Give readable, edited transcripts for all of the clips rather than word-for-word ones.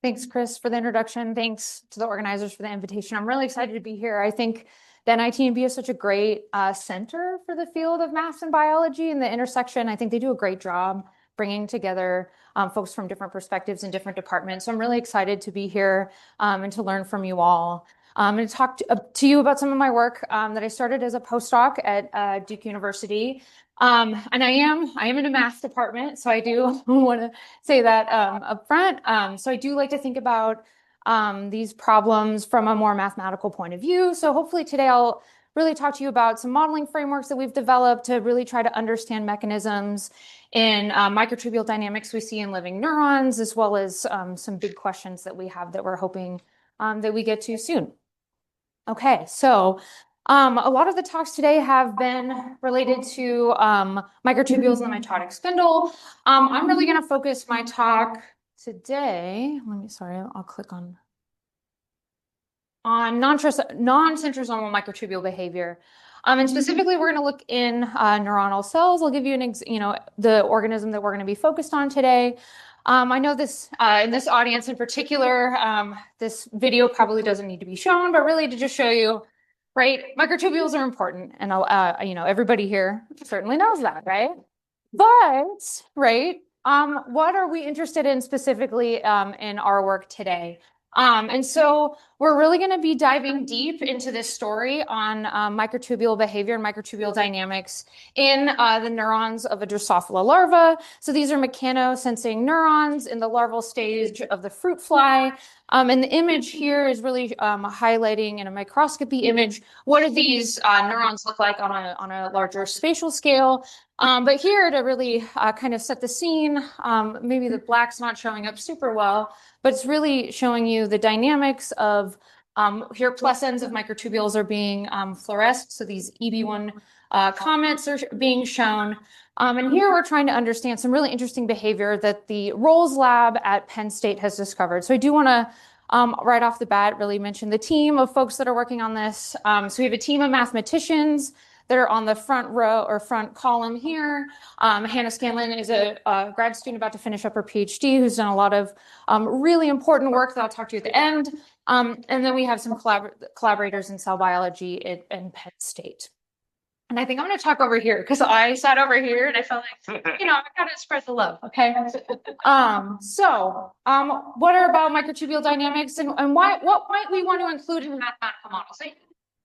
Thanks, Chris, for the introduction. Thanks to the organizers for the invitation. I'm really excited to be here. I think the NITMB is such a great center for the field of math and biology and the intersection. I think they do a great job bringing together folks from different perspectives in different departments. So I'm really excited to be here and to learn from you all. And to talk to you about some of my work that I started as a postdoc at Duke University. And I am in a math department, so I do want to say that up front. So I do like to think about these problems from a more mathematical point of view. So hopefully today I'll really talk to you about some modeling frameworks that we've developed to really try to understand mechanisms in microtubule dynamics we see in living neurons, as well as some big questions that we have that we're hoping that we get to soon. Okay, so a lot of the talks today have been related to microtubules in the mitotic spindle. I'm really going to focus my talk today. I'll click on non-centrosomal microtubule behavior. And specifically, we're going to look in neuronal cells. I'll give you the organism that we're going to be focused on today. I know this in this audience in particular, this video probably doesn't need to be shown, but really to just show you, right? Microtubules are important, and everybody here certainly knows that, right? But right, what are we interested in specifically in our work today? And so we're really going to be diving deep into this story on microtubule behavior and microtubule dynamics in the neurons of a Drosophila larva. So these are mechanosensing neurons in the larval stage of the fruit fly. And the image here is really highlighting in a microscopy image, what do these neurons look like on a larger spatial scale? But here to really kind of set the scene, maybe the black's not showing up super well, but it's really showing you the dynamics of here plus ends of microtubules are being fluoresced. So these EB1 comments are being shown. And here we're trying to understand some really interesting behavior that the Rolls lab at Penn State has discovered. So I do want to right off the bat really mention the team of folks that are working on this. So we have a team of mathematicians that are on the front row or front column here. Hannah Scanlon is a grad student about to finish up her PhD who's done a lot of really important work that I'll talk to you at the end. And then we have some collaborators in cell biology in Penn State. And I think I'm going to talk over here because I sat over here and I felt like, I got to spread the love, okay? What are about microtubule dynamics and what might we want to include in mathematical models?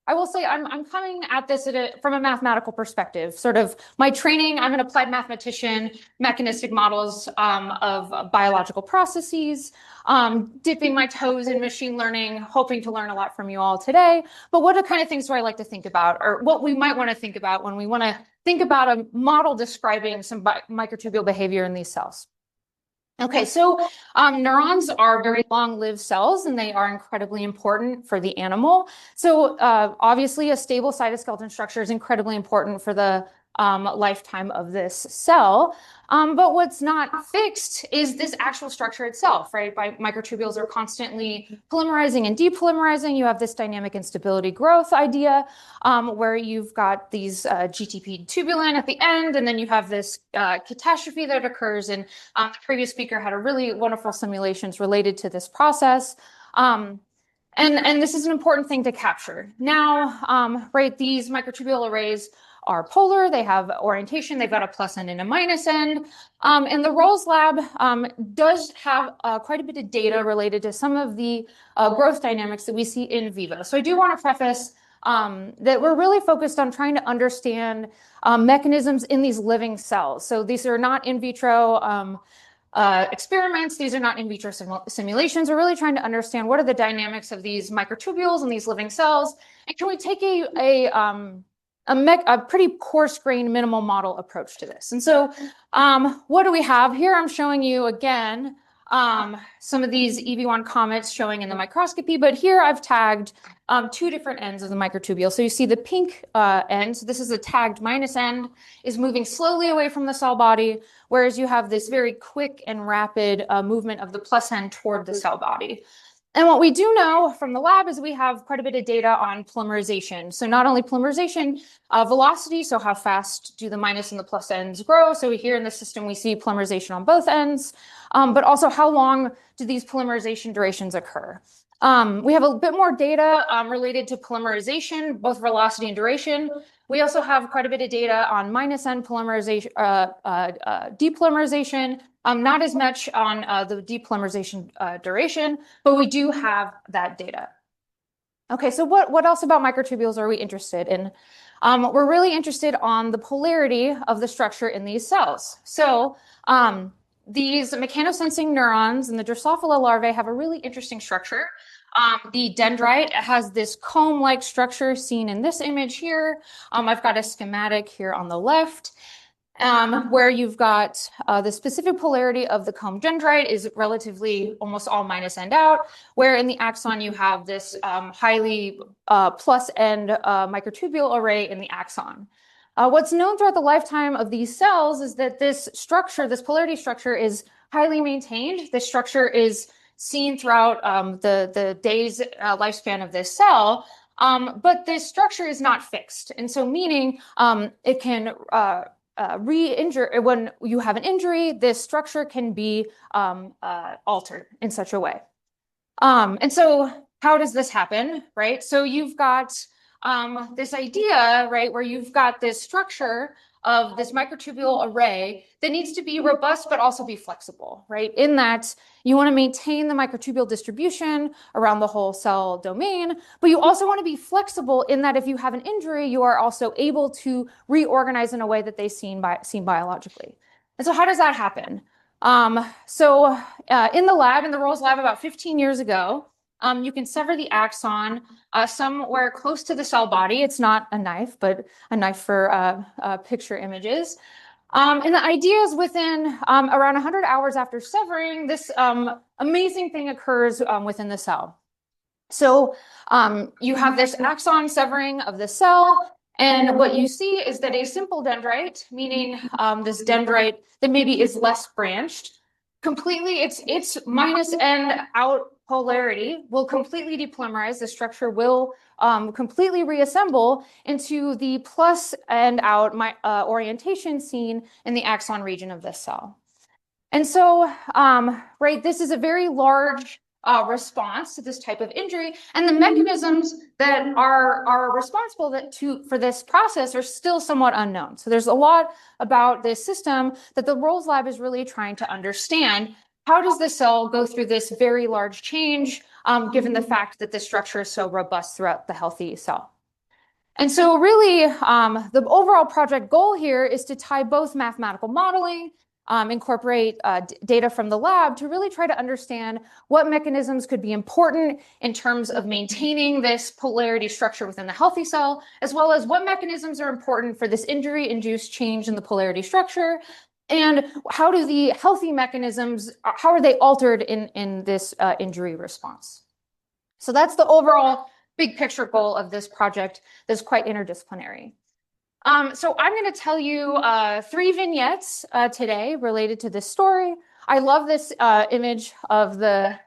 I will say I'm coming at this from a mathematical perspective. Sort of my training, I'm an applied mathematician, mechanistic models of biological processes, dipping my toes in machine learning, hoping to learn a lot from you all today. But what are kind of things do I like to think about, or what we might want to think about when we want to think about a model describing some microtubule behavior in these cells? Okay, so neurons are very long-lived cells, and they are incredibly important for the animal. So obviously, a stable cytoskeleton structure is incredibly important for the lifetime of this cell. But what's not fixed is this actual structure itself, right? Microtubules are constantly polymerizing and depolymerizing. You have this dynamic instability growth idea where you've got these GTP tubulin at the end, and then you have this catastrophe that occurs. And the previous speaker had a really wonderful simulations related to this process. And this is an important thing to capture. Now, right, these microtubule arrays are polar, they have orientation, they've got a plus end and a minus end. And the Rolls lab does have quite a bit of data related to some of the growth dynamics that we see in vivo. So I do want to preface that we're really focused on trying to understand mechanisms in these living cells. So these are not in vitro experiments, these are not in vitro simulations. We're really trying to understand what are the dynamics of these microtubules and these living cells, and can we take a pretty coarse-grained minimal model approach to this. And so what do we have here? I'm showing you again some of these EB1 comets showing in the microscopy, but here I've tagged two different ends of the microtubule. So you see the pink end, so this is the tagged minus end, is moving slowly away from the cell body, whereas you have this very quick and rapid movement of the plus end toward the cell body. And what we do know from the lab is we have quite a bit of data on polymerization. So not only polymerization, velocity, so how fast do the minus and the plus ends grow? So here in the system, we see polymerization on both ends, but also how long do these polymerization durations occur? We have a bit more data related to polymerization, both velocity and duration. We also have quite a bit of data on minus end polymerization, depolymerization, not as much on the depolymerization duration, but we do have that data. Okay, so what else about microtubules are we interested in? We're really interested on the polarity of the structure in these cells. So these mechanosensing neurons in the Drosophila larvae have a really interesting structure. The dendrite has this comb-like structure seen in this image here. I've got a schematic here on the left. Where you've got the specific polarity of the comb dendrite is relatively almost all minus end out, where in the axon you have this highly plus end microtubule array in the axon. What's known throughout the lifetime of these cells is that this structure, this polarity structure, is highly maintained. This structure is seen throughout the day's lifespan of this cell, but this structure is not fixed. And so meaning it can re-injure, when you have an injury, this structure can be altered in such a way. And so how does this happen, right? So you've got this idea, right, where you've got this structure of this microtubule array that needs to be robust but also be flexible, right? In that you want to maintain the microtubule distribution around the whole cell domain, but you also want to be flexible in that if you have an injury, you are also able to reorganize in a way that they seen biologically. And so how does that happen? In the lab, in the Rolls lab about 15 years ago, you can sever the axon somewhere close to the cell body. It's not a knife, but a knife for picture images. And the idea is within around 100 hours after severing, this amazing thing occurs within the cell. So you have this axon severing of the cell, and what you see is that a simple dendrite, meaning this dendrite that maybe is less branched, completely its minus end out polarity will completely depolymerize. The structure will completely reassemble into the plus end out orientation seen in the axon region of this cell. And so, right, this is a very large response to this type of injury, and the mechanisms that are responsible for this process are still somewhat unknown. So there's a lot about this system that the Rolls lab is really trying to understand. How does the cell go through this very large change, given the fact that the structure is so robust throughout the healthy cell? And so really, the overall project goal here is to tie both mathematical modeling, incorporate data from the lab to really try to understand what mechanisms could be important in terms of maintaining this polarity structure within the healthy cell, as well as what mechanisms are important for this injury-induced change in the polarity structure, and how do the healthy mechanisms, how are they altered in this injury response? So that's the overall big picture goal of this project that's quite interdisciplinary. So I'm going to tell you 3 vignettes today related to this story. I love this image of the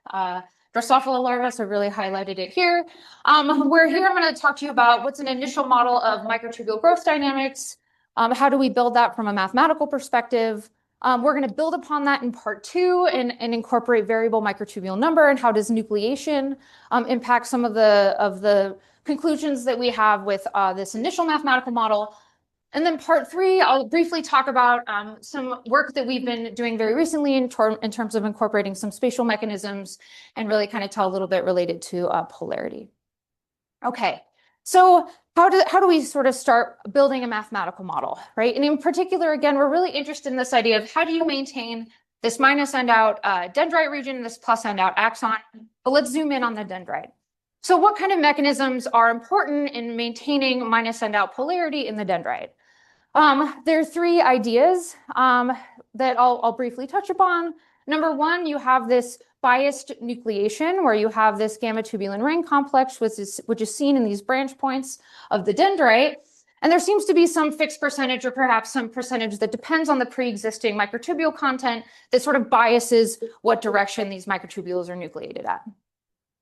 Drosophila larva, so I really highlighted it here. Where here I'm going to talk to you about what's an initial model of microtubule growth dynamics. How do we build that from a mathematical perspective? We're going to build upon that in part 2 and incorporate variable microtubule number and how does nucleation impact some of the conclusions that we have with this initial mathematical model. And then part 3, I'll briefly talk about some work that we've been doing very recently in terms of incorporating some spatial mechanisms and really kind of tell a little bit related to polarity. Okay, so how do we sort of start building a mathematical model, right? And in particular, again, we're really interested in this idea of how do you maintain this minus end out dendrite region and this plus end out axon, but let's zoom in on the dendrite. So what kind of mechanisms are important in maintaining minus end out polarity in the dendrite? There are 3 ideas that I'll briefly touch upon. Number 1, you have this biased nucleation where you have this gamma tubulin ring complex, which is seen in these branch points of the dendrite. And there seems to be some fixed percentage or perhaps some percentage that depends on the pre-existing microtubule content that sort of biases what direction these microtubules are nucleated at.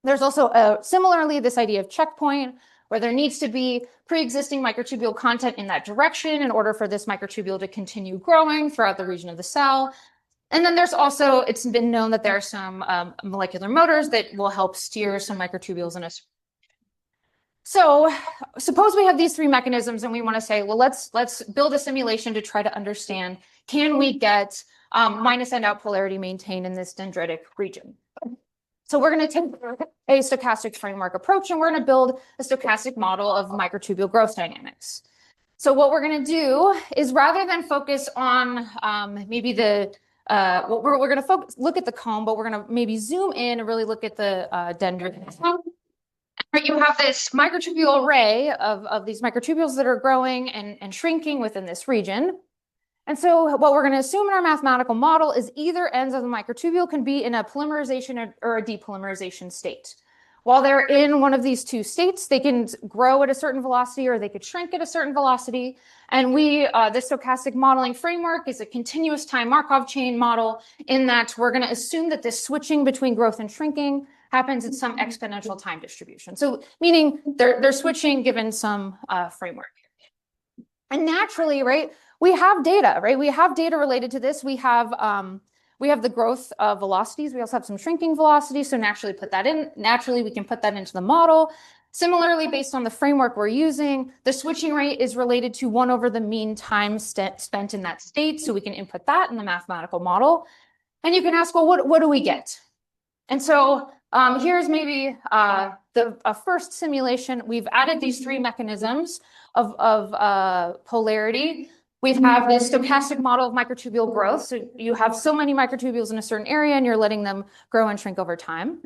There's also similarly this idea of checkpoint, where there needs to be pre-existing microtubule content in that direction in order for this microtubule to continue growing throughout the region of the cell. And then there's also, it's been known that there are some molecular motors that will help steer some microtubules in a. So suppose we have these three mechanisms and we want to say, well, let's build a simulation to try to understand, can we get minus end out polarity maintained in this dendritic region? So we're going to take a stochastic framework approach and we're going to build a stochastic model of microtubule growth dynamics. So what we're going to do is, rather than focus on maybe the we're going to look at the comb, but we're going to maybe zoom in and really look at the dendritic. You have this microtubule array of these microtubules that are growing and shrinking within this region. And so what we're going to assume in our mathematical model is either ends of the microtubule can be in a polymerization or a depolymerization state. While they're in one of these two states, they can grow at a certain velocity or they could shrink at a certain velocity. And this stochastic modeling framework is a continuous time Markov chain model, in that we're going to assume that this switching between growth and shrinking happens at some exponential time distribution. So meaning they're switching given some framework. And naturally, right, we have data, right? We have data related to this. We have the growth of velocities. We also have some shrinking velocities. So naturally we can put that into the model. Similarly, based on the framework we're using, the switching rate is related to 1 over the mean time spent in that state. So we can input that in the mathematical model. And you can ask, well, what do we get? And so here's maybe the first simulation. We've added these three mechanisms of polarity. We have this stochastic model of microtubule growth. So you have so many microtubules in a certain area and you're letting them grow and shrink over time.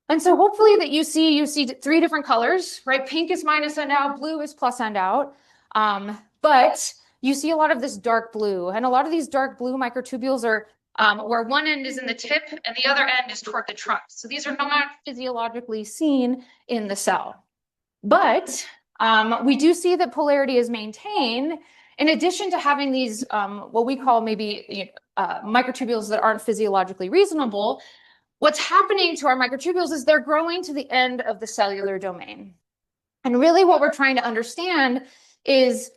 And so hopefully that you see three different colors, right? Pink is minus end out, blue is plus end out. But you see a lot of this dark blue, and a lot of these dark blue microtubules are where one end is in the tip and the other end is toward the trunk. So these are not physiologically seen in the cell. But we do see that polarity is maintained in addition to having these what we call maybe microtubules that aren't physiologically reasonable. What's happening to our microtubules is they're growing to the end of the cellular domain. And really what we're trying to understand is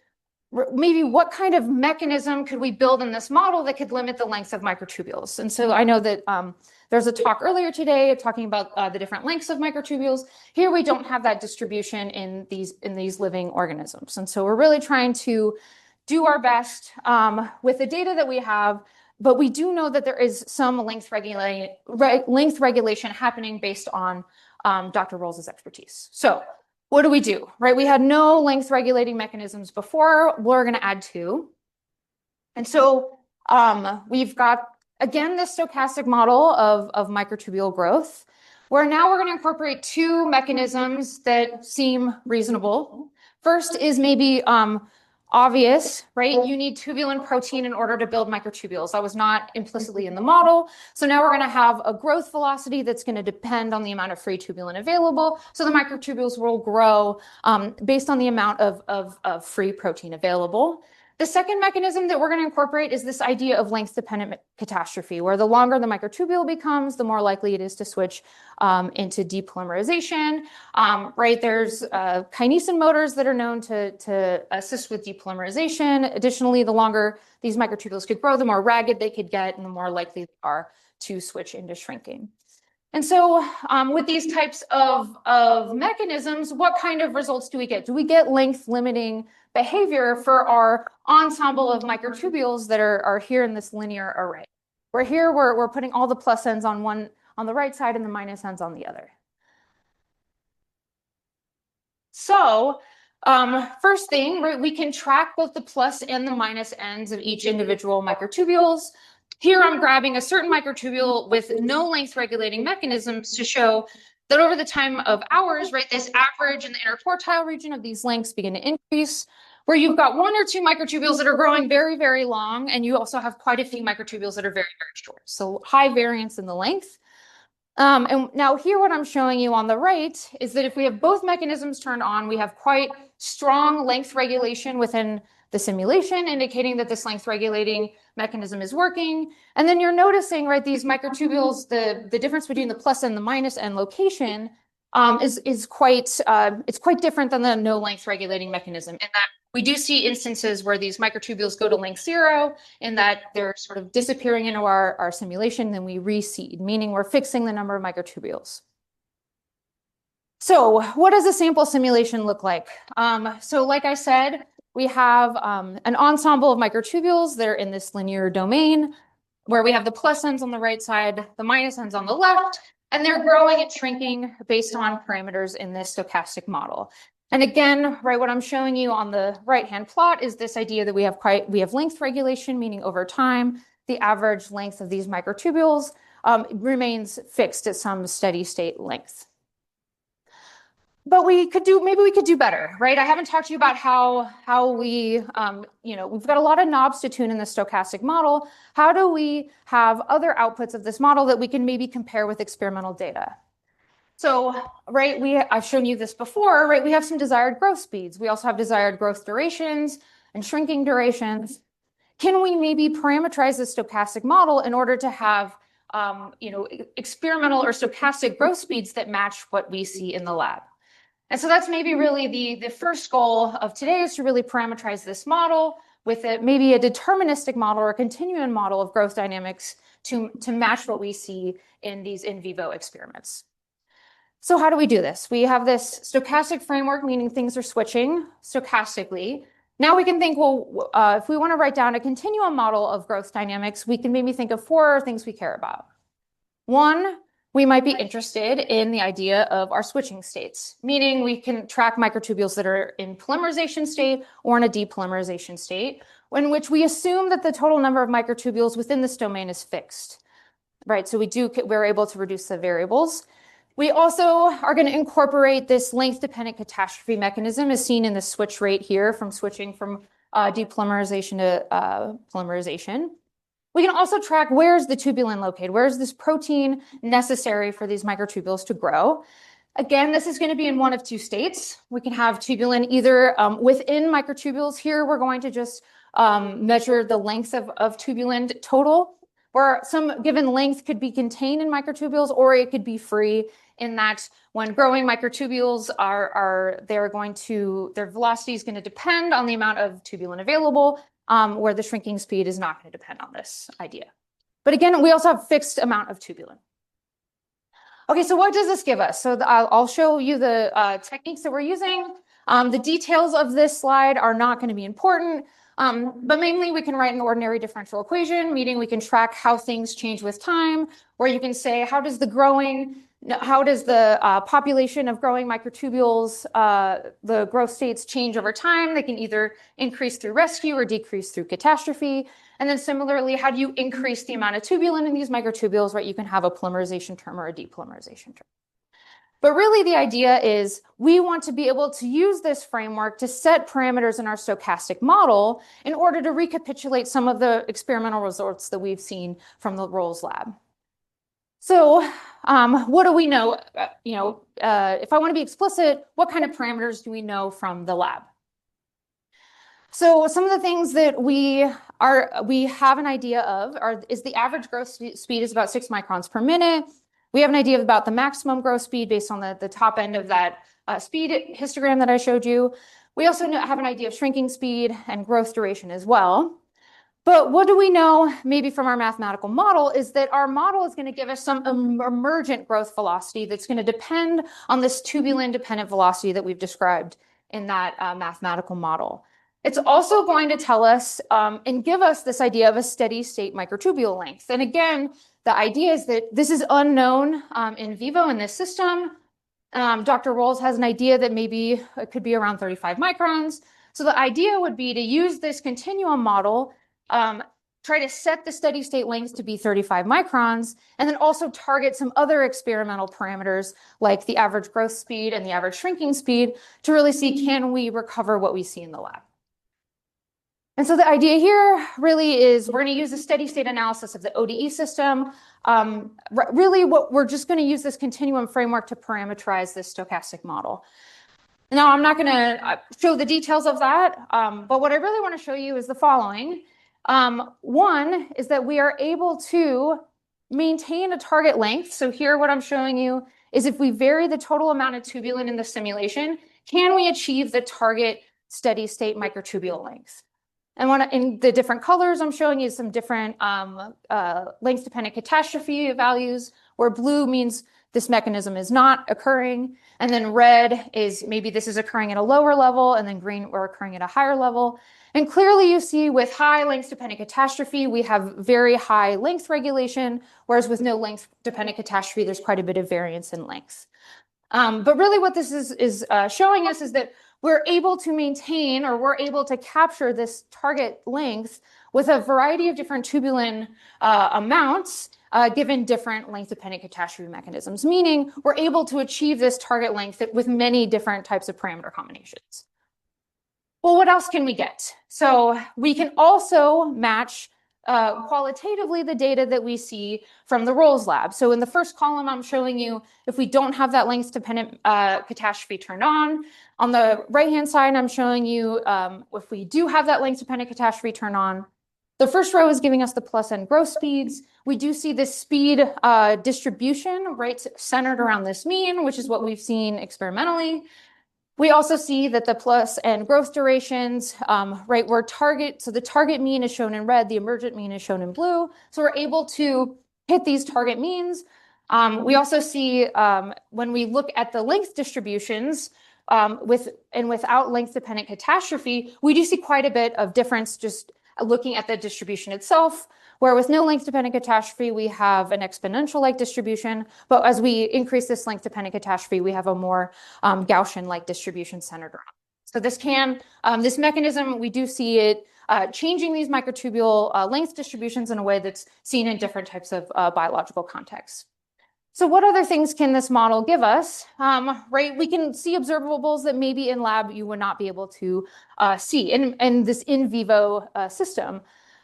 maybe what kind of mechanism could we build in this model that could limit the length of microtubules. And so I know that there's a talk earlier today talking about the different lengths of microtubules. Here we don't have that distribution in these living organisms. And so we're really trying to do our best with the data that we have, but we do know that there is some length regulation happening based on Dr. Rolls' expertise. So what do? Right? We had no length regulating mechanisms before. We're going to add two. And so we've got, again, this stochastic model of microtubule growth, where now we're going to incorporate two mechanisms that seem reasonable. First is maybe obvious, right? You need tubulin protein in order to build microtubules. That was not implicitly in the model. So now we're going to have a growth velocity that's going to depend on the amount of free tubulin available. So the microtubules will grow based on the amount of free protein available. The second mechanism that we're going to incorporate is this idea of length-dependent catastrophe, where the longer the microtubule becomes, the more likely it is to switch into depolymerization. Right? There's kinesin motors that are known to assist with depolymerization. Additionally, the longer these microtubules could grow, the more ragged they could get, and the more likely they are to switch into shrinking. And so with these types of mechanisms, what kind of results do we get? Do we get length-limiting behavior for our ensemble of microtubules that are here in this linear array? Where here we're putting all the plus ends on the right side and the minus ends on the other. So first thing, right, we can track both the plus and the minus ends of each individual microtubules. Here I'm grabbing a certain microtubule with no length regulating mechanisms to show that over the time of hours, right, this average in the interquartile region of these lengths begin to increase, where you've got one or two microtubules that are growing very, very long, and you also have quite a few microtubules that are very, very short. So high variance in the length. And now here what I'm showing you on the right is that if we have both mechanisms turned on, we have quite strong length regulation within the simulation, indicating that this length regulating mechanism is working. And then you're noticing, right, these microtubules, the difference between the plus and the minus n location is quite it's quite different than the no length regulating mechanism, in that we do see instances where these microtubules go to length 0, in that they're sort of disappearing into our simulation, then we reseed, meaning we're fixing the number of microtubules. So what does a sample simulation look like? So like I said, we have an ensemble of microtubules that are in this linear domain, where we have the plus ends on the right side, the minus ends on the left, and they're growing and shrinking based on parameters in this stochastic model. And again, right, what I'm showing you on the right-hand plot is this idea that we have length regulation, meaning over time, the average length of these microtubules remains fixed at some steady state length. But maybe we could do better, right? I haven't talked to you about how we, we've got a lot of knobs to tune in the stochastic model. How do we have other outputs of this model that we can maybe compare with experimental data? So, right, I've shown you this before, right? We have some desired growth speeds. We also have desired growth durations and shrinking durations. Can we maybe parameterize the stochastic model in order to have, experimental or stochastic growth speeds that match what we see in the lab? And so that's maybe really the first goal of today, is to really parameterize this model with maybe a deterministic model or a continuum model of growth dynamics to match what we see in these in vivo experiments. So how do we do this? We have this stochastic framework, meaning things are switching stochastically. Now we can think, well, if we want to write down a continuum model of growth dynamics, we can maybe think of 4 things we care about. 1, we might be interested in the idea of our switching states, meaning we can track microtubules that are in polymerization state or in a depolymerization state, in which we assume that the total number of microtubules within this domain is fixed, right? So we're able to reduce the variables. We also are going to incorporate this length-dependent catastrophe mechanism, as seen in the switch rate here, from switching from depolymerization to polymerization. We can also track, where's the tubulin located? Where's this protein necessary for these microtubules to grow? Again, this is going to be in one of 2 states. We can have tubulin either within microtubules. Here, we're going to just measure the length of tubulin total, where some given length could be contained in microtubules, or it could be free, in that when growing microtubules their velocity is going to depend on the amount of tubulin available, where the shrinking speed is not going to depend on this idea. But again, we also have fixed amount of tubulin. Okay, so what does this give us? So I'll show you the techniques that we're using. The details of this slide are not going to be important, but mainly we can write an ordinary differential equation, meaning we can track how things change with time, where you can say, how does the population of growing microtubules, the growth states change over time? They can either increase through rescue or decrease through catastrophe. And then similarly, how do you increase the amount of tubulin in these microtubules, right? You can have a polymerization term or a depolymerization term. But really the idea is we want to be able to use this framework to set parameters in our stochastic model in order to recapitulate some of the experimental results that we've seen from the Rolls lab. So what do we know? If I want to be explicit, what kind of parameters do we know from the lab? So some of the things that we have an idea of is the average growth speed is about 6 microns per minute. We have an idea about the maximum growth speed based on the top end of that speed histogram that I showed you. We also have an idea of shrinking speed and growth duration as well. But what do we know maybe from our mathematical model is that our model is going to give us some emergent growth velocity that's going to depend on this tubulin-dependent velocity that we've described in that mathematical model. It's also going to tell us and give us this idea of a steady state microtubule length. And again, the idea is that this is unknown in vivo in this system. Dr. Rolls has an idea that maybe it could be around 35 microns. So the idea would be to use this continuum model, try to set the steady state length to be 35 microns, and then also target some other experimental parameters like the average growth speed and the average shrinking speed to really see, can we recover what we see in the lab? And so the idea here really is we're going to use a steady state analysis of the ODE system. Really, we're just going to use this continuum framework to parameterize this stochastic model. Now, I'm not going to show the details of that, but what I really want to show you is the following. One is that we are able to maintain a target length. So here what I'm showing you is if we vary the total amount of tubulin in the simulation, can we achieve the target steady state microtubule length? And in the different colors, I'm showing you some different length-dependent catastrophe values, where blue means this mechanism is not occurring, and then red is maybe this is occurring at a lower level, and then green we're occurring at a higher level. And clearly you see with high length-dependent catastrophe, we have very high length regulation, whereas with no length-dependent catastrophe, there's quite a bit of variance in length. But really what this is showing us is that we're able to maintain, or we're able to capture this target length with a variety of different tubulin amounts given different length-dependent catastrophe mechanisms, meaning we're able to achieve this target length with many different types of parameter combinations. Well, what else can we get? So we can also match qualitatively the data that we see from the Rolls lab. So in the first column, I'm showing you if we don't have that length-dependent catastrophe turned on. On the right-hand side, I'm showing you if we do have that length-dependent catastrophe turned on. The first row is giving us the plus n growth speeds. We do see this speed distribution right centered around this mean, which is what we've seen experimentally. We also see that the plus n growth durations, right, where so the target mean is shown in red, the emergent mean is shown in blue. So we're able to hit these target means. We also see when we look at the length distributions without length-dependent catastrophe, we do see quite a bit of difference just looking at the distribution itself, where with no length-dependent catastrophe, we have an exponential-like distribution. But as we increase this length-dependent catastrophe, we have a more Gaussian-like distribution centered around. So this mechanism, we do see it changing these microtubule length distributions in a way that's seen in different types of biological contexts. So what other things can this model give us? Right, we can see observables that maybe in lab you would not be able to see in this in vivo system.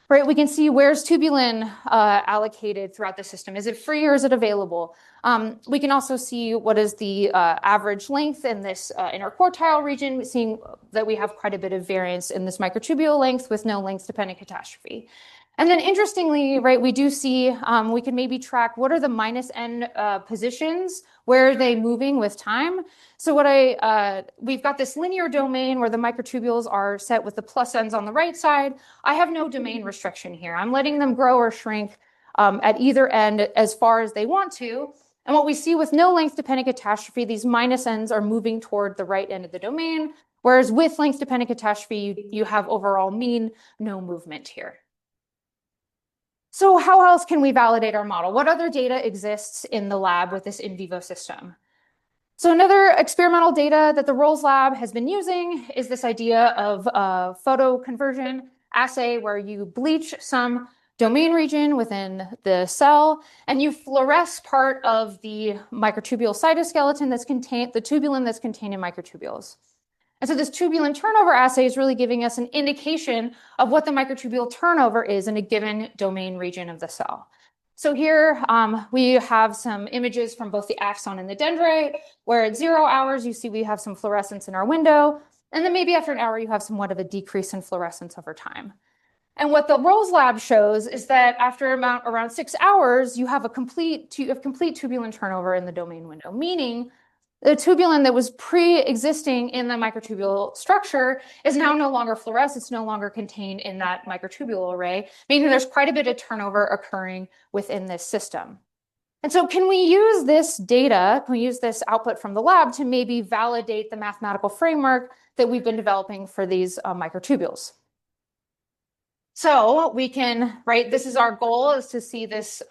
Right, we can see where's tubulin allocated throughout the system. Is it free or is it available? We can also see what is the average length in this interquartile region, seeing that we have quite a bit of variance in this microtubule length with no length-dependent catastrophe. And then interestingly, right, we do see, we can maybe track what are the minus n positions, where are they moving with time? So we've got this linear domain where the microtubules are set with the plus n's on the right side. I have no domain restriction here. I'm letting them grow or shrink at either end as far as they want to. And what we see with no length-dependent catastrophe, these minus n's are moving toward the right end of the domain, whereas with length-dependent catastrophe, you have overall mean no movement here. So how else can we validate our model? What other data exists in the lab with this in vivo system? So another experimental data that the Rolls lab has been using is this idea of a photo conversion assay where you bleach some domain region within the cell and you fluoresce part of the microtubule cytoskeleton that's contained, the tubulin that's contained in microtubules. And so this tubulin turnover assay is really giving us an indication of what the microtubule turnover is in a given domain region of the cell. So here we have some images from both the axon and the dendrite, where at 0 hours, you see we have some fluorescence in our window. And then maybe after an hour, you have somewhat of a decrease in fluorescence over time. And what the Rolls lab shows is that after around 6 hours, you have complete tubulin turnover in the domain window, meaning the tubulin that was pre-existing in the microtubule structure is now no longer fluorescent. It's no longer contained in that microtubule array, meaning there's quite a bit of turnover occurring within this system. And so can we use this data, can we use this output from the lab to maybe validate the mathematical framework that we've been developing for these microtubules? So we can, right, this is our goal, is to see this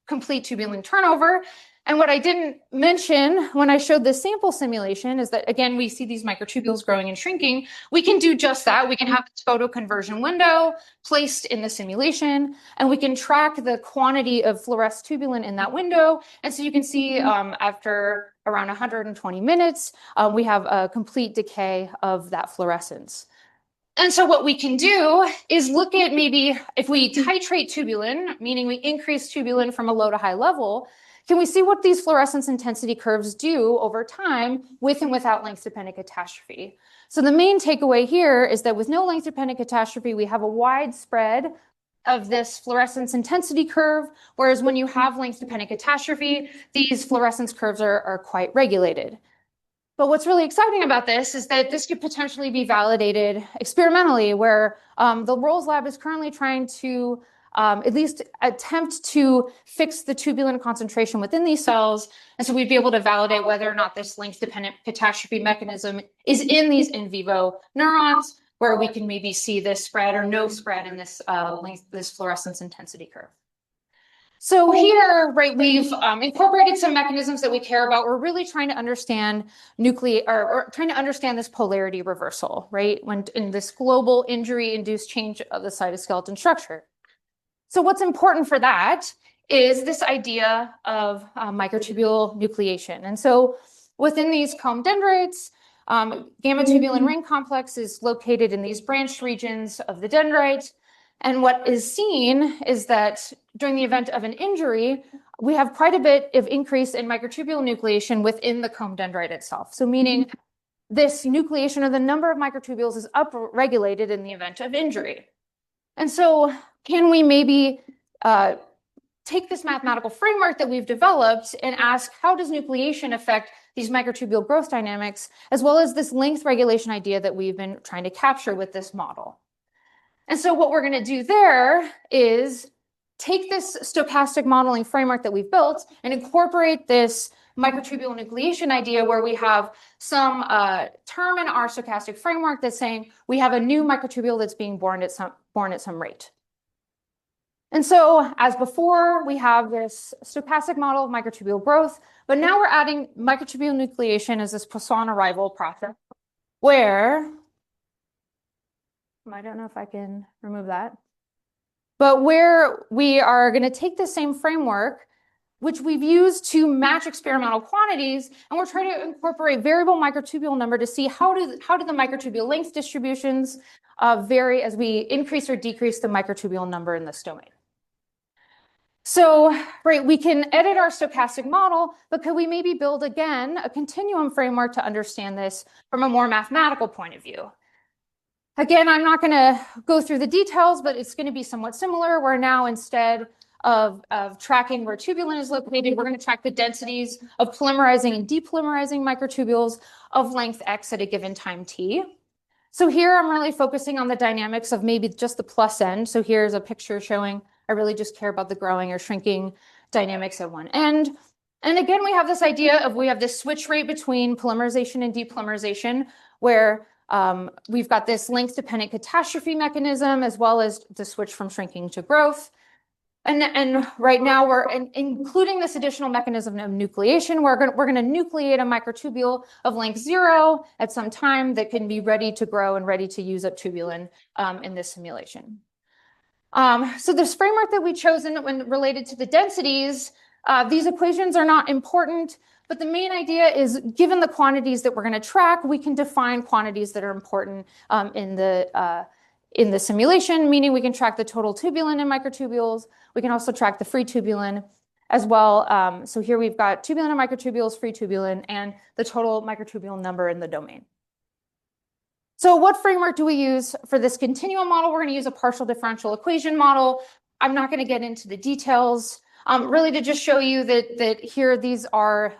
complete tubulin turnover. And what I didn't mention when I showed this sample simulation is that, again, we see these microtubules growing and shrinking. We can do just that. We can have this photo conversion window placed in the simulation, and we can track the quantity of fluoresced tubulin in that window. And so you can see after around 120 minutes, we have a complete decay of that fluorescence. And so what we can do is look at maybe if we titrate tubulin, meaning we increase tubulin from a low to high level, can we see what these fluorescence intensity curves do over time with and without length-dependent catastrophe? So the main takeaway here is that with no length-dependent catastrophe, we have a wide spread of this fluorescence intensity curve, whereas when you have length-dependent catastrophe, these fluorescence curves are quite regulated. But what's really exciting about this is that this could potentially be validated experimentally, where the Rolls lab is currently trying to at least attempt to fix the tubulin concentration within these cells. And so we'd be able to validate whether or not this length-dependent catastrophe mechanism is in these in vivo neurons, where we can maybe see this spread or no spread in this this fluorescence intensity curve. So here, right, we've incorporated some mechanisms that we care about. We're really trying to understand or trying to understand this polarity reversal, right, when in this global injury-induced change of the cytoskeleton structure. So what's important for that is this idea of microtubule nucleation. And so within these comb dendrites, gamma tubulin ring complex is located in these branched regions of the dendrite. And what is seen is that during the event of an injury, we have quite a bit of increase in microtubule nucleation within the comb dendrite itself. So meaning this nucleation or the number of microtubules is upregulated in the event of injury. And so can we maybe take this mathematical framework that we've developed and ask, how does nucleation affect these microtubule growth dynamics, as well as this length regulation idea that we've been trying to capture with this model? And so what we're going to do there is take this stochastic modeling framework that we've built and incorporate this microtubule nucleation idea, where we have some term in our stochastic framework that's saying we have a new microtubule that's being born at some rate. And so as before, we have this stochastic model of microtubule growth, but now we're adding microtubule nucleation as this Poisson arrival process, where I don't know if I can remove that, but where we are going to take the same framework, which we've used to match experimental quantities, and we're trying to incorporate variable microtubule number to see how do the microtubule length distributions vary as we increase or decrease the microtubule number in this domain. So, right, we can edit our stochastic model, but could we maybe build again a continuum framework to understand this from a more mathematical point of view? Again, I'm not going to go through the details, but it's going to be somewhat similar, where now instead of tracking where tubulin is located, we're going to track the densities of polymerizing and depolymerizing microtubules of length x at a given time t. So here I'm really focusing on the dynamics of maybe just the plus end. So here's a picture showing I really just care about the growing or shrinking dynamics at one end. And again, we have this idea of we have this switch rate between polymerization and depolymerization, where we've got this length-dependent catastrophe mechanism, as well as the switch from shrinking to growth. And right now we're including this additional mechanism of nucleation. We're going to nucleate a microtubule of length 0 at some time that can be ready to grow and ready to use up tubulin in this simulation. So this framework that we've chosen when related to the densities, these equations are not important, but the main idea is, given the quantities that we're going to track, we can define quantities that are important in the simulation, meaning we can track the total tubulin in microtubules. We can also track the free tubulin as well. So here we've got tubulin and microtubules, free tubulin, and the total microtubule number in the domain. So what framework do we use for this continuum model? We're going to use a partial differential equation model. I'm not going to get into the details, really to just show you that here these are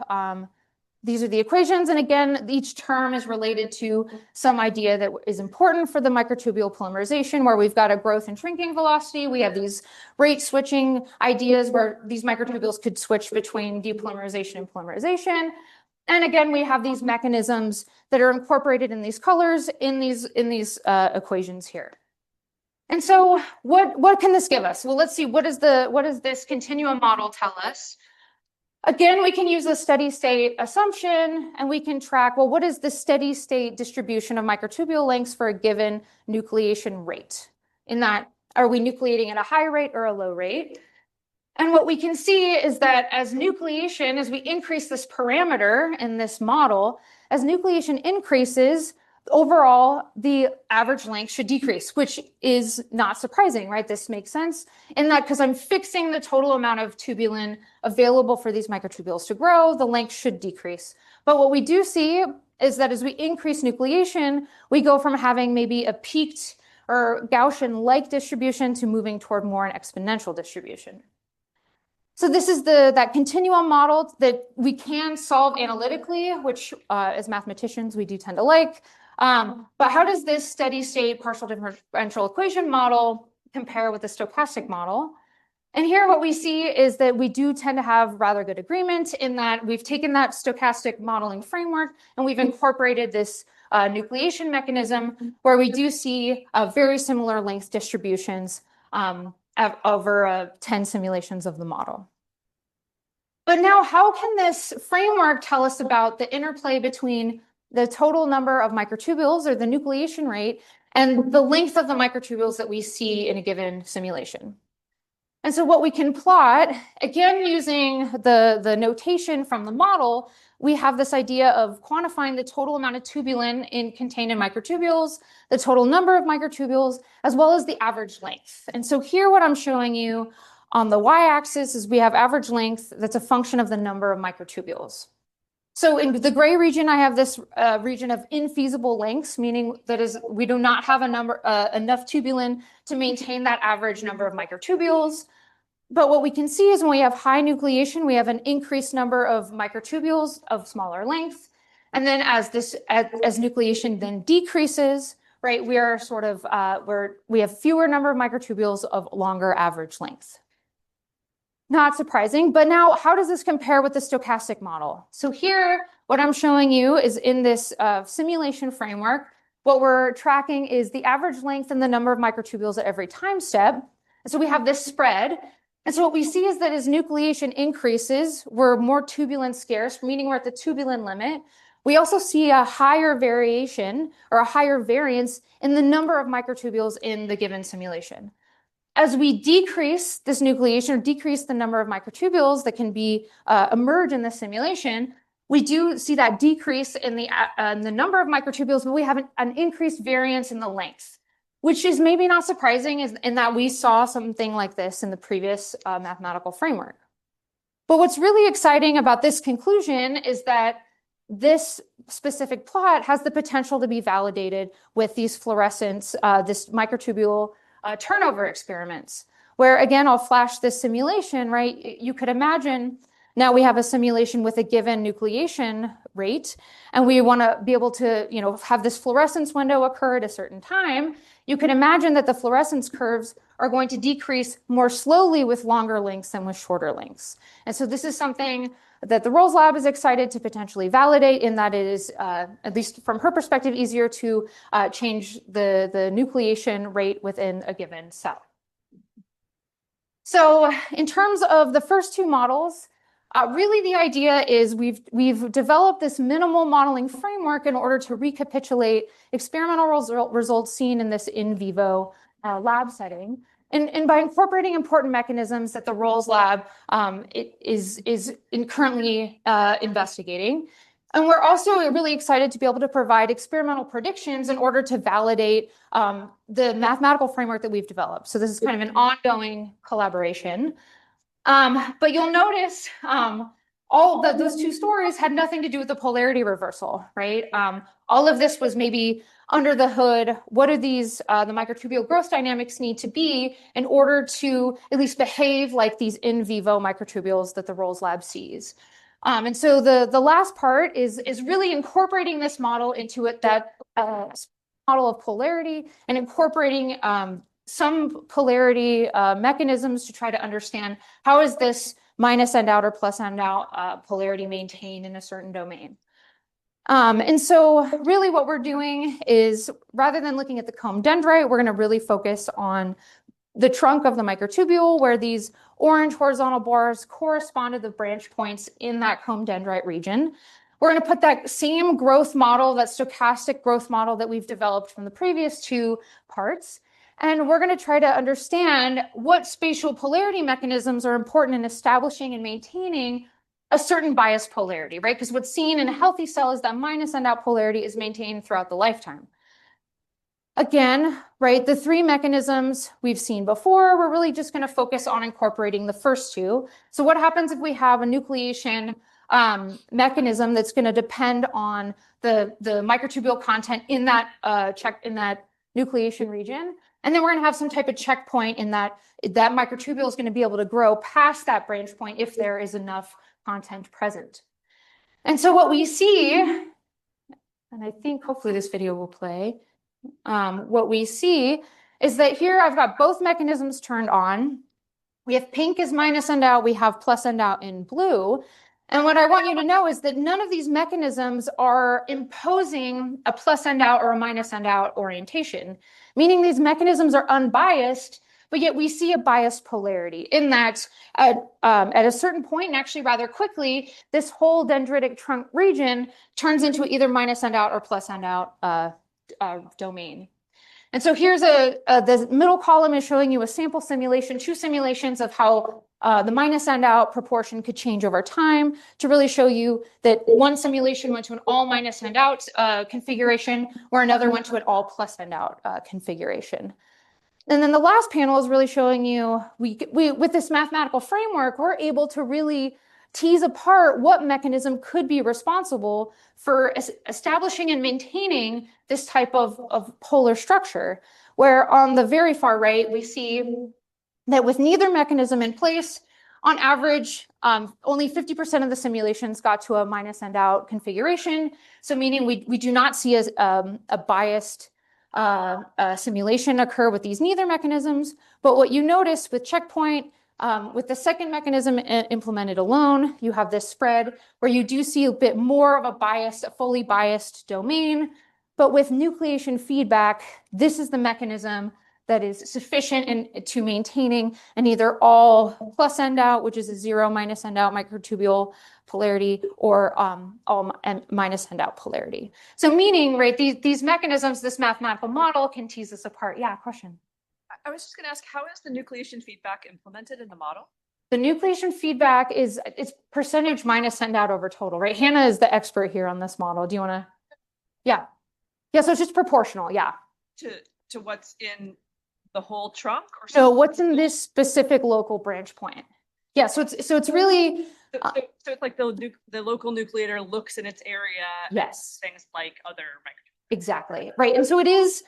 the equations. And again, each term is related to some idea that is important for the microtubule polymerization, where we've got a growth and shrinking velocity. We have these rate switching ideas where these microtubules could switch between depolymerization and polymerization. And again, we have these mechanisms that are incorporated in these colors in these equations here. And so what can this give us? Well, let's see, what does this continuum model tell us? Again, we can use a steady state assumption, and we can track, well, what is the steady state distribution of microtubule lengths for a given nucleation rate? In that, are we nucleating at a high rate or a low rate? And what we can see is that as nucleation, as we increase this parameter in this model, as nucleation increases, overall, the average length should decrease, which is not surprising, right? This makes sense in that because I'm fixing the total amount of tubulin available for these microtubules to grow, the length should decrease. But what we do see is that as we increase nucleation, we go from having maybe a peaked or Gaussian-like distribution to moving toward more an exponential distribution. So this is that continuum model that we can solve analytically, which as mathematicians we do tend to like. But how does this steady state partial differential equation model compare with the stochastic model? And here what we see is that we do tend to have rather good agreement in that we've taken that stochastic modeling framework and we've incorporated this nucleation mechanism where we do see very similar length distributions over 10 simulations of the model. But now how can this framework tell us about the interplay between the total number of microtubules or the nucleation rate and the length of the microtubules that we see in a given simulation? And so what we can plot, again, using the notation from the model, we have this idea of quantifying the total amount of tubulin contained in microtubules, the total number of microtubules, as well as the average length. And so here what I'm showing you on the y-axis is we have average length that's a function of the number of microtubules. So in the gray region, I have this region of infeasible lengths, meaning that is we do not have enough tubulin to maintain that average number of microtubules. But what we can see is when we have high nucleation, we have an increased number of microtubules of smaller length. And then as nucleation then decreases, right, we are sort of we have fewer number of microtubules of longer average length. Not surprising, but now how does this compare with the stochastic model? So here, what I'm showing you is in this simulation framework, what we're tracking is the average length and the number of microtubules at every time step. And so we have this spread. And so what we see is that as nucleation increases, we're more tubulin scarce, meaning we're at the tubulin limit. We also see a higher variation or a higher variance in the number of microtubules in the given simulation. As we decrease this nucleation or decrease the number of microtubules that can be emerge in the simulation, we do see that decrease in the number of microtubules, but we have an increased variance in the length, which is maybe not surprising in that we saw something like this in the previous mathematical framework. But what's really exciting about this conclusion is that this specific plot has the potential to be validated with these fluorescence, this microtubule turnover experiments, where again, I'll flash this simulation, right? You could imagine now we have a simulation with a given nucleation rate, and we want to be able to, have this fluorescence window occur at a certain time. You can imagine that the fluorescence curves are going to decrease more slowly with longer lengths than with shorter lengths. And so this is something that the Rolls Lab is excited to potentially validate in that it is, at least from her perspective, easier to change the nucleation rate within a given cell. So in terms of the first two models, really the idea is we've developed this minimal modeling framework in order to recapitulate experimental results seen in this in vivo lab setting. And by incorporating important mechanisms that the Rolls Lab is currently investigating. And we're also really excited to be able to provide experimental predictions in order to validate the mathematical framework that we've developed. So this is kind of an ongoing collaboration. But you'll notice those two stories had nothing to do with the polarity reversal, right? All of this was maybe under the hood. What do the microtubule growth dynamics need to be in order to at least behave like these in vivo microtubules that the Rolls Lab sees? And so the last part is really incorporating this model into it, that model of polarity, and incorporating some polarity mechanisms to try to understand how is this minus end out or plus end out polarity maintained in a certain domain. And so really what we're doing is, rather than looking at the comb dendrite, we're going to really focus on the trunk of the microtubule, where these orange horizontal bars correspond to the branch points in that comb dendrite region. We're going to put that same growth model, that stochastic growth model that we've developed from the previous two parts, and we're going to try to understand what spatial polarity mechanisms are important in establishing and maintaining a certain bias polarity, right? Because what's seen in a healthy cell is that minus end out polarity is maintained throughout the lifetime. Again, right, the three mechanisms we've seen before, we're really just going to focus on incorporating the first two. So what happens if we have a nucleation mechanism that's going to depend on the microtubule content in that nucleation region? And then we're going to have some type of checkpoint in that microtubule is going to be able to grow past that branch point if there is enough content present. And so what we see, and I think hopefully this video will play, what we see is that here I've got both mechanisms turned on. We have pink as minus end out, we have plus end out in blue. And what I want you to know is that none of these mechanisms are imposing a plus end out or a minus end out orientation, meaning these mechanisms are unbiased, but yet we see a biased polarity in that at a certain point, and actually rather quickly, this whole dendritic trunk region turns into either minus end out or plus end out domain. And so here's the middle column is showing you a sample simulation, two simulations of how the minus end out proportion could change over time to really show you that one simulation went to an all minus end out configuration, where another went to an all plus end out configuration. And then the last panel is really showing you, we with this mathematical framework, we're able to really tease apart what mechanism could be responsible for establishing and maintaining this type of polar structure, where on the very far right, we see that with neither mechanism in place, on average, only 50% of the simulations got to a minus end out configuration. So meaning we do not see a biased simulation occur with these neither mechanisms. But what you notice with checkpoint, with the second mechanism implemented alone, you have this spread where you do see a bit more of a fully biased domain. But with nucleation feedback, this is the mechanism that is sufficient to maintaining an either all plus end out, which is a 0 minus end out microtubule polarity, or all minus end out polarity. So meaning, right, these mechanisms, this mathematical model can tease this apart. Yeah, question. I was just going to ask, how is the nucleation feedback implemented in the model? The nucleation feedback it's percentage minus end out over total, right? Hannah is the expert here on this model. Do you want to? Yeah. Yeah, so it's just proportional, yeah. To what's in the whole trunk? Or so what's in this specific local branch point? Yeah, so it's really... So it's like the local nucleator looks in its area. Yes. Things like other microtubules. Exactly, right. And so it is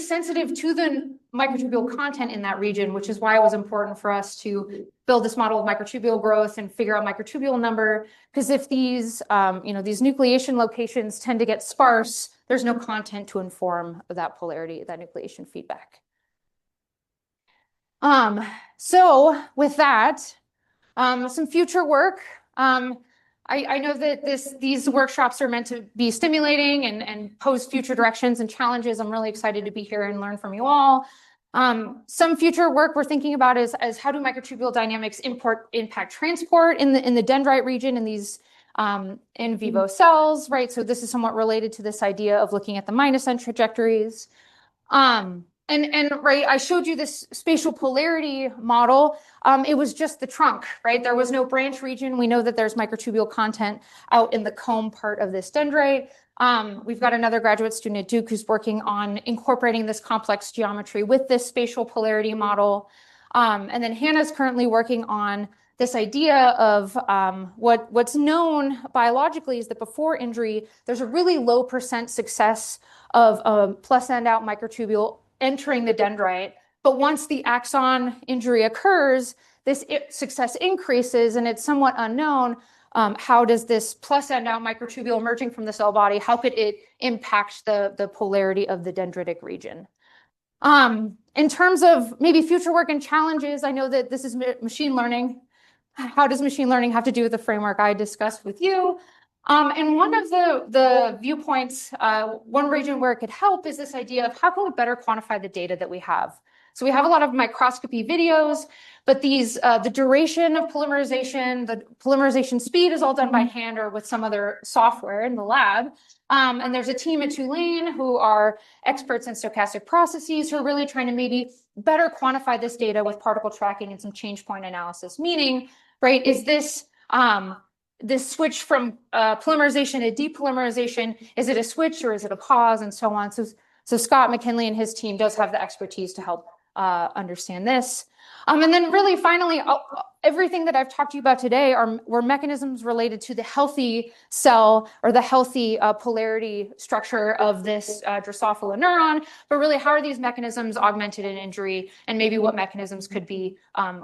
sensitive to the microtubule content in that region, which is why it was important for us to build this model of microtubule growth and figure out microtubule number. Because if these, these nucleation locations tend to get sparse, there's no content to inform that polarity, that nucleation feedback. So with that, some future work. I know that these workshops are meant to be stimulating and pose future directions and challenges. I'm really excited to be here and learn from you all. Some future work we're thinking about is how do microtubule dynamics impact transport in the dendrite region in these in vivo cells, right? So this is somewhat related to this idea of looking at the minus end trajectories. And right, I showed you this spatial polarity model. It was just the trunk, right? There was no branch region. We know that there's microtubule content out in the comb part of this dendrite. We've got another graduate student at Duke who's working on incorporating this complex geometry with this spatial polarity model. And then Hannah's currently working on this idea of what's known biologically is that before injury, there's a really low % success of a plus end out microtubule entering the dendrite. But once the axon injury occurs, this success increases, and it's somewhat unknown. How does this plus end out microtubule emerging from the cell body, how could it impact the polarity of the dendritic region? In terms of maybe future work and challenges, I know that this is machine learning. How does machine learning have to do with the framework I discussed with you? And one of the viewpoints, one region where it could help is this idea of how can we better quantify the data that we have? So we have a lot of microscopy videos, but these the duration of polymerization, the polymerization speed is all done by hand or with some other software in the lab. And there's a team at Tulane who are experts in stochastic processes who are really trying to maybe better quantify this data with particle tracking and some change point analysis. Meaning, right, is this this switch from polymerization to depolymerization, is it a switch or is it a pause, and so on. So Scott McKinley and his team does have the expertise to help understand this. And then really finally, everything that I've talked to you about today were mechanisms related to the healthy cell or the healthy polarity structure of this Drosophila neuron. But really, how are these mechanisms augmented in injury, and maybe what mechanisms could be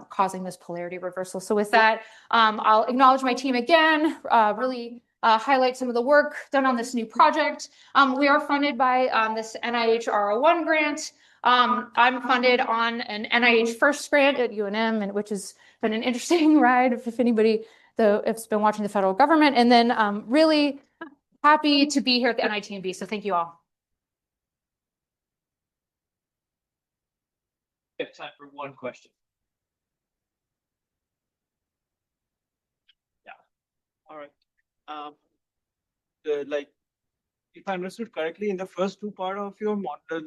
causing this polarity reversal? So with that, I'll acknowledge my team again, really highlight some of the work done on this new project. We are funded by this NIH R01 grant. I'm funded on an NIH FIRST grant at UNM, and which has been an interesting ride if anybody has been watching the federal government. And then really happy to be here at the NITMB. So thank you all. We have time for one question. Yeah. All right. Like, if I understood correctly, in the first two part of your model,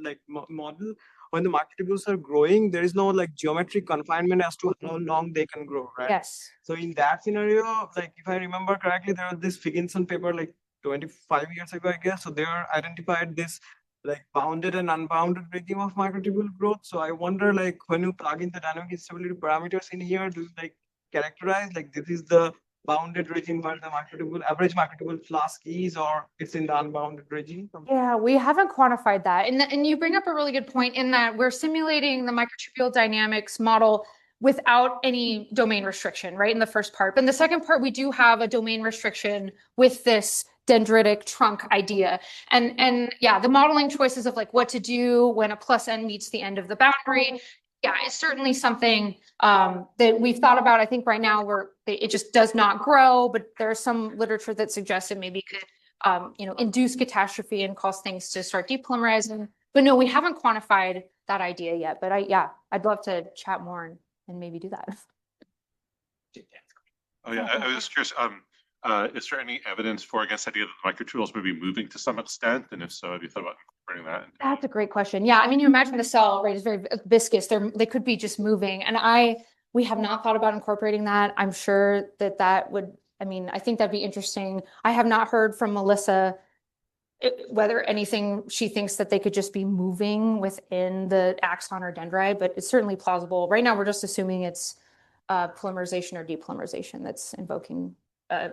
when the microtubules are growing, there is no like geometric confinement as to how long they can grow, right? Yes. So in that scenario, like if I remember correctly, there was this Figginson paper like 25 years ago, I guess. So they are identified this like bounded and unbounded regime of microtubule growth. So I wonder, like, when you plug in the dynamic instability parameters in here, do you like characterize like this is the bounded regime where the average microtubule flask is, or it's in the unbounded regime? Yeah, we haven't quantified that. And you bring up a really good point in that we're simulating the microtubule dynamics model without any domain restriction, right, in the first part. But in the second part, we do have a domain restriction with this dendritic trunk idea. And yeah, the modeling choices of like what to do when a plus n meets the end of the boundary, yeah, it's certainly something that we've thought about. I think right now it just does not grow, but there's some literature that suggests it maybe could induce catastrophe and cause things to start depolymerizing. But no, we haven't quantified that idea yet. But I'd love to chat more and maybe do that. Oh yeah, I was just curious. Is there any evidence for against the idea that the microtubules may be moving to some extent? And if so, have you thought about incorporating that? That's a great question. Yeah, I mean, you imagine the cell, right, is very viscous. They could be just moving, and we have not thought about incorporating that. I'm sure that would. I mean, I think that'd be interesting. I have not heard from Melissa whether anything she thinks that they could just be moving within the axon or dendrite, but it's certainly plausible. Right now, we're just assuming it's polymerization or depolymerization that's invoking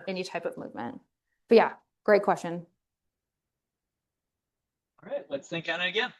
any type of movement. But yeah, great question. All right, let's thank Anna again.